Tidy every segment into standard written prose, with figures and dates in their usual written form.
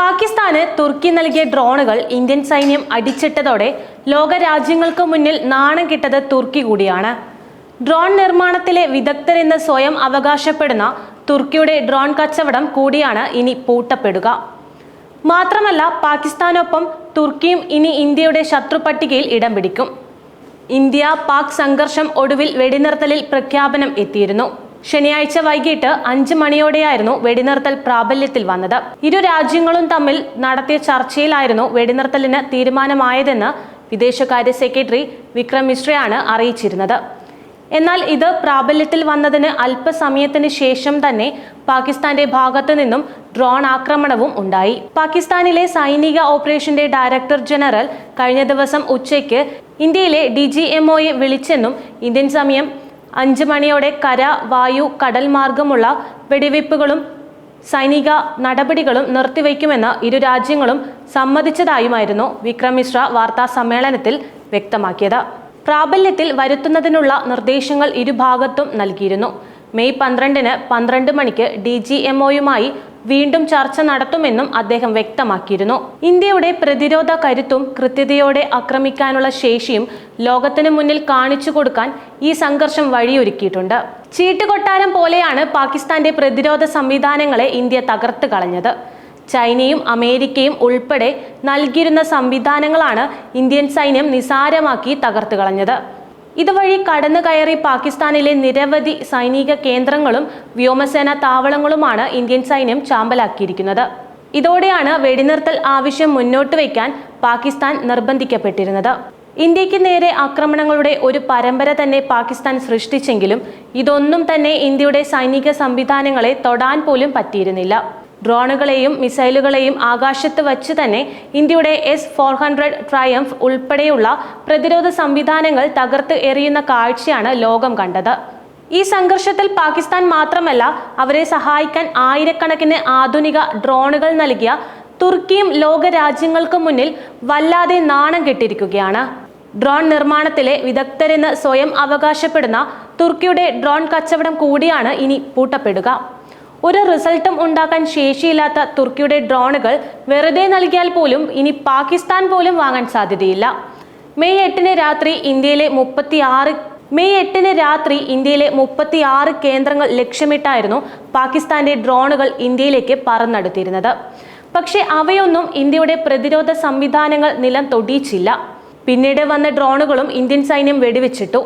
പാകിസ്ഥാന് തുർക്കി നൽകിയ ഡ്രോണുകൾ ഇന്ത്യൻ സൈന്യം അടിച്ചിട്ടതോടെ ലോകരാജ്യങ്ങൾക്ക് മുന്നിൽ നാണം കിട്ടത് തുർക്കി കൂടിയാണ്. ഡ്രോൺ നിർമ്മാണത്തിലെ വിദഗ്ധരെന്ന് സ്വയം അവകാശപ്പെടുന്ന തുർക്കിയുടെ ഡ്രോൺ കച്ചവടം കൂടിയാണ് ഇനി പൂട്ടപ്പെടുക. മാത്രമല്ല, പാകിസ്ഥാനൊപ്പം തുർക്കിയും ഇനി ഇന്ത്യയുടെ ശത്രുപട്ടികയിൽ ഇടം പിടിക്കും. ഇന്ത്യ പാക് സംഘർഷം ഒടുവിൽ വെടിനിർത്തലിൽ പ്രഖ്യാപനം എത്തിയിരുന്നു. ശനിയാഴ്ച വൈകിട്ട് 5 മണിയോടെയായിരുന്നു വെടിനിർത്തൽ പ്രാബല്യത്തിൽ വന്നത്. ഇരു രാജ്യങ്ങളും തമ്മിൽ നടത്തിയ ചർച്ചയിലായിരുന്നു വെടിനിർത്തലിന് തീരുമാനമായതെന്ന് വിദേശകാര്യ സെക്രട്ടറി വിക്രം മിശ്രയാണ് അറിയിച്ചിരുന്നത്. എന്നാൽ ഇത് പ്രാബല്യത്തിൽ വന്നതിന് അല്പസമയത്തിന് ശേഷം തന്നെ പാകിസ്ഥാന്റെ ഭാഗത്തു നിന്നും ഡ്രോൺ ആക്രമണവും ഉണ്ടായി. പാകിസ്ഥാനിലെ സൈനിക ഓപ്പറേഷന്റെ ഡയറക്ടർ ജനറൽ കഴിഞ്ഞ ദിവസം ഉച്ചയ്ക്ക് ഇന്ത്യയിലെ DGMOയെ വിളിച്ചെന്നും ഇന്ത്യൻ സമയം 5 മണിയോടെ കര, വായു, കടൽ മാർഗമുള്ള വെടിവയ്പ്പുകളും സൈനിക നടപടികളും നിർത്തിവെക്കുമെന്ന് ഇരു രാജ്യങ്ങളും സമ്മതിച്ചതായുമായിരുന്നു വിക്രം മിശ്ര വാർത്താ സമ്മേളനത്തിൽ വ്യക്തമാക്കിയത്. പ്രാബല്യത്തിൽ വരുത്തുന്നതിനുള്ള നിർദ്ദേശങ്ങൾ ഇരുഭാഗത്തും നൽകിയിരുന്നു. മെയ് 12-ന് 12 മണിക്ക് DGMOയുമായി വീണ്ടും ചർച്ച നടത്തുമെന്നും അദ്ദേഹം വ്യക്തമാക്കിയിരുന്നു. ഇന്ത്യയുടെ പ്രതിരോധ കരുത്തും കൃത്യതയോടെ ആക്രമിക്കാനുള്ള ശേഷിയും ലോകത്തിനു മുന്നിൽ കാണിച്ചു കൊടുക്കാൻ ഈ സംഘർഷം വഴിയൊരുക്കിയിട്ടുണ്ട്. ചീട്ടുകൊട്ടാരം പോലെയാണ് പാകിസ്ഥാന്റെ പ്രതിരോധ സംവിധാനങ്ങളെ ഇന്ത്യ തകർത്ത് കളഞ്ഞത്. ചൈനയും അമേരിക്കയും ഉൾപ്പെടെ നൽകിയിരുന്ന സംവിധാനങ്ങളാണ് ഇന്ത്യൻ സൈന്യം നിസാരമാക്കി തകർത്ത് കളഞ്ഞത്. ഇതുവഴി കടന്നു കയറി പാകിസ്ഥാനിലെ നിരവധി സൈനിക കേന്ദ്രങ്ങളും വ്യോമസേന താവളങ്ങളുമാണ് ഇന്ത്യൻ സൈന്യം ചാമ്പലാക്കിയിരിക്കുന്നത്. ഇതോടെയാണ് വെടിനിർത്തൽ ആവശ്യം മുന്നോട്ട് വയ്ക്കാൻ പാകിസ്ഥാൻ നിർബന്ധിക്കപ്പെട്ടിരുന്നത്. ഇന്ത്യക്ക് നേരെ ആക്രമണങ്ങളുടെ ഒരു പരമ്പര തന്നെ പാകിസ്ഥാൻ സൃഷ്ടിച്ചെങ്കിലും ഇതൊന്നും തന്നെ ഇന്ത്യയുടെ സൈനിക സംവിധാനങ്ങളെ തൊടാൻ പോലും പറ്റിയിരുന്നില്ല. ഡ്രോണുകളെയും മിസൈലുകളെയും ആകാശത്ത് വച്ച് തന്നെ ഇന്ത്യയുടെ S-400 ട്രയംഫ് ഉൾപ്പെടെയുള്ള പ്രതിരോധ സംവിധാനങ്ങൾ തകർത്ത് എറിയുന്ന കാഴ്ചയാണ് ലോകം കണ്ടത്. ഈ സംഘർഷത്തിൽ പാകിസ്ഥാൻ മാത്രമല്ല, അവരെ സഹായിക്കാൻ ആയിരക്കണക്കിന് ആധുനിക ഡ്രോണുകൾ നൽകിയ തുർക്കിയും ലോക രാജ്യങ്ങൾക്ക് മുന്നിൽ വല്ലാതെ നാണം കെട്ടിരിക്കുകയാണ്. ഡ്രോൺ നിർമ്മാണത്തിലെ വിദഗ്ധരെന്ന് സ്വയം അവകാശപ്പെടുന്ന തുർക്കിയുടെ ഡ്രോൺ കച്ചവടം കൂടിയാണ് ഇനി പൂട്ടപ്പെടുക. ഒരു റിസൾട്ടും ഉണ്ടാക്കാൻ ശേഷിയില്ലാത്ത തുർക്കിയുടെ ഡ്രോണുകൾ വെറുതെ നൽകിയാൽ പോലും ഇനി പാകിസ്ഥാൻ പോലും വാങ്ങാൻ സാധ്യതയില്ല. മെയ് 8-ന് രാത്രി ഇന്ത്യയിലെ 36 കേന്ദ്രങ്ങൾ ലക്ഷ്യമിട്ടായിരുന്നു പാകിസ്ഥാന്റെ ഡ്രോണുകൾ ഇന്ത്യയിലേക്ക് പറന്നെടുത്തിരുന്നത്. പക്ഷേ അവയൊന്നും ഇന്ത്യയുടെ പ്രതിരോധ സംവിധാനങ്ങൾ നിലം തൊടിയിച്ചില്ല. പിന്നീട് വന്ന ഡ്രോണുകളും ഇന്ത്യൻ സൈന്യം വെടിവെച്ചിട്ടു.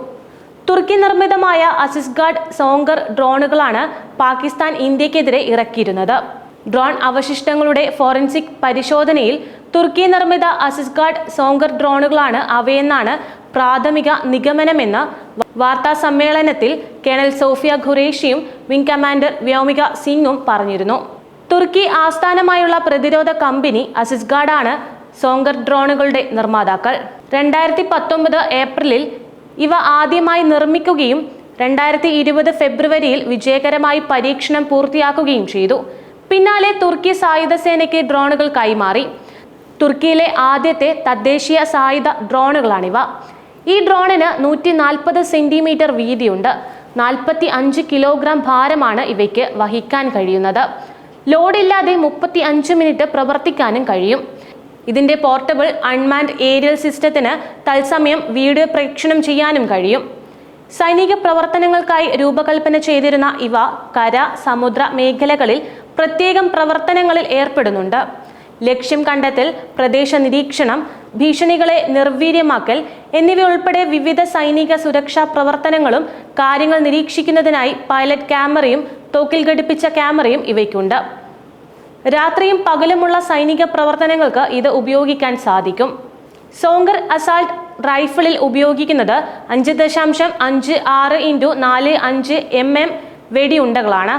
തുർക്കി നിർമ്മിതമായ അസിസ്ഗാർഡ് സോങ്കർ ഡ്രോണുകളാണ് പാകിസ്ഥാൻ ഇന്ത്യക്കെതിരെ ഇറക്കിയിരുന്നത്. ഡ്രോൺ അവശിഷ്ടങ്ങളുടെ ഫോറൻസിക് പരിശോധനയിൽ തുർക്കി നിർമ്മിത അസിസ്ഗാർഡ് സോങ്കർ ഡ്രോണുകളാണ് അവയെന്നാണ് പ്രാഥമിക നിഗമനമെന്ന് വാർത്താ സമ്മേളനത്തിൽ കേണൽ സോഫിയ ഖുറേഷിയും വിംഗ് കമാൻഡർ വ്യോമിക സിംഗും പറഞ്ഞിരുന്നു. തുർക്കി ആസ്ഥാനമായുള്ള പ്രതിരോധ കമ്പനി അസിസ്ഗാർഡാണ് സോങ്കർ ഡ്രോണുകളുടെ നിർമ്മാതാക്കൾ. 2019 ഏപ്രിലിൽ ഇവ ആദ്യമായി നിർമ്മിക്കുകയും 2020 ഫെബ്രുവരിയിൽ വിജയകരമായി പരീക്ഷണം പൂർത്തിയാക്കുകയും ചെയ്തു. പിന്നാലെ തുർക്കി സായുധ സേനയ്ക്ക് ഡ്രോണുകൾ കൈമാറി. തുർക്കിയിലെ ആദ്യത്തെ തദ്ദേശീയ സായുധ ഡ്രോണുകളാണിവ. ഈ ഡ്രോണിന് 140 സെന്റിമീറ്റർ വീതിയുണ്ട്. 45 കിലോഗ്രാം ഭാരമാണ് ഇവയ്ക്ക് വഹിക്കാൻ കഴിയുന്നത്. ലോഡില്ലാതെ 35 മിനിറ്റ് പ്രവർത്തിക്കാനും കഴിയും. ഇതിന്റെ പോർട്ടബിൾ അൺമാൻഡ് ഏരിയൽ സിസ്റ്റത്തിന് തത്സമയം വീഡിയോ പ്രേക്ഷണം ചെയ്യാനും കഴിയും. സൈനിക പ്രവർത്തനങ്ങൾക്കായി രൂപകൽപ്പന ചെയ്തിരുന്ന ഇവ കര, സമുദ്ര മേഖലകളിൽ പ്രത്യേകം പ്രവർത്തനങ്ങളിൽ ഏർപ്പെടുന്നുണ്ട്. ലക്ഷ്യം കണ്ടെത്തൽ, പ്രദേശ നിരീക്ഷണം, ഭീഷണികളെ നിർവീര്യമാക്കൽ എന്നിവയുൾപ്പെടെ വിവിധ സൈനിക സുരക്ഷാ പ്രവർത്തനങ്ങളും കാര്യങ്ങൾ നിരീക്ഷിക്കുന്നതിനായി പൈലറ്റ് ക്യാമറയും തോക്കിൽ ഘടിപ്പിച്ച ക്യാമറയും ഇവയ്ക്കുണ്ട്. രാത്രിയും പകലുമുള്ള സൈനിക പ്രവർത്തനങ്ങൾക്ക് ഇത് ഉപയോഗിക്കാൻ സാധിക്കും. സോങ്കർ അസാൾട്ട് റൈഫിളിൽ ഉപയോഗിക്കുന്നത് 5.56 x 45 mm വെടിയുണ്ടകളാണ്.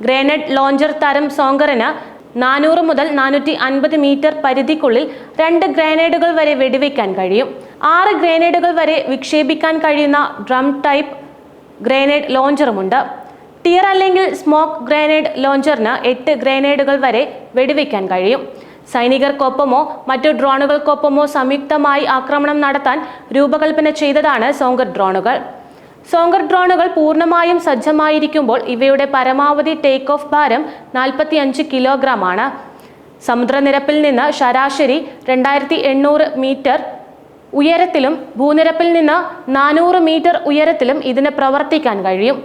ഗ്രനേഡ് ലോഞ്ചർ തരം സോങ്കറിന് 400 മുതൽ 450 മീറ്റർ പരിധിക്കുള്ളിൽ 2 ഗ്രനേഡുകൾ വരെ വെടിവെക്കാൻ കഴിയും. 6 ഗ്രനേഡുകൾ വരെ വിക്ഷേപിക്കാൻ കഴിയുന്ന ഡ്രം ടൈപ്പ് ഗ്രനേഡ് ലോഞ്ചറുമുണ്ട്. ടിയർ അല്ലെങ്കിൽ സ്മോക്ക് ഗ്രനേഡ് ലോഞ്ചറിന് 8 ഗ്രനേഡുകൾ വരെ വെടിവെക്കാൻ കഴിയും. സൈനികർക്കൊപ്പമോ മറ്റു ഡ്രോണുകൾക്കൊപ്പമോ സംയുക്തമായി ആക്രമണം നടത്താൻ രൂപകൽപ്പന ചെയ്തതാണ് സോങ്കർ ഡ്രോണുകൾ. സോങ്കർ ഡ്രോണുകൾ പൂർണ്ണമായും സജ്ജമായിരിക്കുമ്പോൾ ഇവയുടെ പരമാവധി ടേക്ക് ഓഫ് ഭാരം 45 കിലോഗ്രാം ആണ്. സമുദ്രനിരപ്പിൽ നിന്ന് ശരാശരി 2800 മീറ്റർ ഉയരത്തിലും ഭൂനിരപ്പിൽ നിന്ന് 400 മീറ്റർ ഉയരത്തിലും ഇതിന് പ്രവർത്തിക്കാൻ കഴിയും.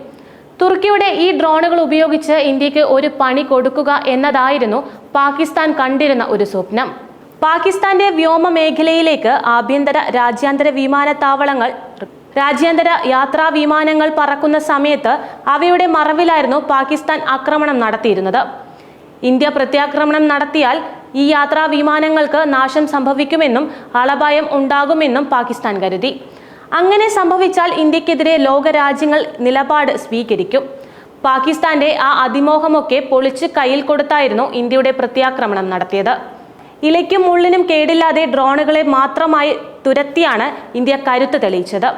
തുർക്കിയുടെ ഈ ഡ്രോണുകൾ ഉപയോഗിച്ച് ഇന്ത്യക്ക് ഒരു പണി കൊടുക്കുക എന്നതായിരുന്നു പാകിസ്ഥാൻ കണ്ടിരുന്ന ഒരു സ്വപ്നം. പാകിസ്ഥാന്റെ വ്യോമ മേഖലയിലേക്ക് ആഭ്യന്തര രാജ്യാന്തര വിമാനത്താവളങ്ങൾ രാജ്യാന്തര യാത്രാ വിമാനങ്ങൾ പറക്കുന്ന സമയത്ത് അവയുടെ മറവിലായിരുന്നു പാകിസ്ഥാൻ ആക്രമണം നടത്തിയിരുന്നത്. ഇന്ത്യ പ്രത്യാക്രമണം നടത്തിയാൽ ഈ യാത്രാ വിമാനങ്ങൾക്ക് നാശം സംഭവിക്കുമെന്നും ആളപായം ഉണ്ടാകുമെന്നും പാകിസ്ഥാൻ കരുതി. അങ്ങനെ സംഭവിച്ചാൽ ഇന്ത്യക്കെതിരെ ലോകരാജ്യങ്ങൾ നിലപാട് സ്വീകരിക്കും. പാകിസ്ഥാന്റെ ആ അതിമോഹമൊക്കെ പൊളിച്ച് കയ്യിൽ കൊടുത്തായിരുന്നു ഇന്ത്യയുടെ പ്രത്യാക്രമണം നടത്തിയത്. ഇലയ്ക്കും മുള്ളിനും കേടില്ലാതെ ഡ്രോണുകളെ മാത്രമായി തുരത്തിയാണ് ഇന്ത്യ കരുത്ത് തെളിയിച്ചത്.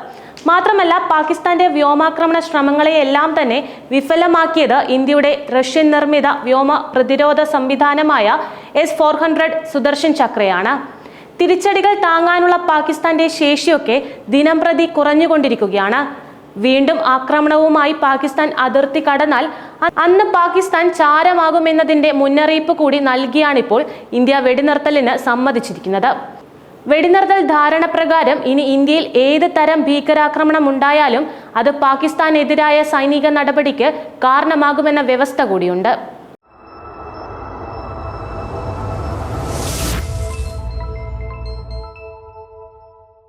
മാത്രമല്ല, പാകിസ്ഥാന്റെ വ്യോമാക്രമണ ശ്രമങ്ങളെയെല്ലാം തന്നെ വിഫലമാക്കിയത് ഇന്ത്യയുടെ റഷ്യൻ നിർമ്മിത വ്യോമ പ്രതിരോധ സംവിധാനമായ S-400 സുദർശൻ ചക്രയാണ്. തിരിച്ചടികൾ താങ്ങാനുള്ള പാകിസ്ഥാന്റെ ശേഷിയൊക്കെ ദിനംപ്രതി കുറഞ്ഞുകൊണ്ടിരിക്കുകയാണ്. വീണ്ടും ആക്രമണവുമായി പാകിസ്ഥാൻ അതിർത്തി കടന്നാൽ അന്ന് പാകിസ്ഥാൻ ചാരമാകുമെന്നതിന്റെ മുന്നറിയിപ്പ് കൂടി നൽകിയാണിപ്പോൾ ഇന്ത്യ വെടിനിർത്തലിന് സമ്മതിച്ചിരിക്കുന്നത്. വെടിനിർത്തൽ ധാരണ പ്രകാരം ഇനി ഇന്ത്യയിൽ ഏത് തരം ഭീകരാക്രമണം ഉണ്ടായാലും അത് പാകിസ്ഥാനെതിരായ സൈനിക നടപടിക്ക് കാരണമാകുമെന്ന വ്യവസ്ഥ കൂടിയുണ്ട്.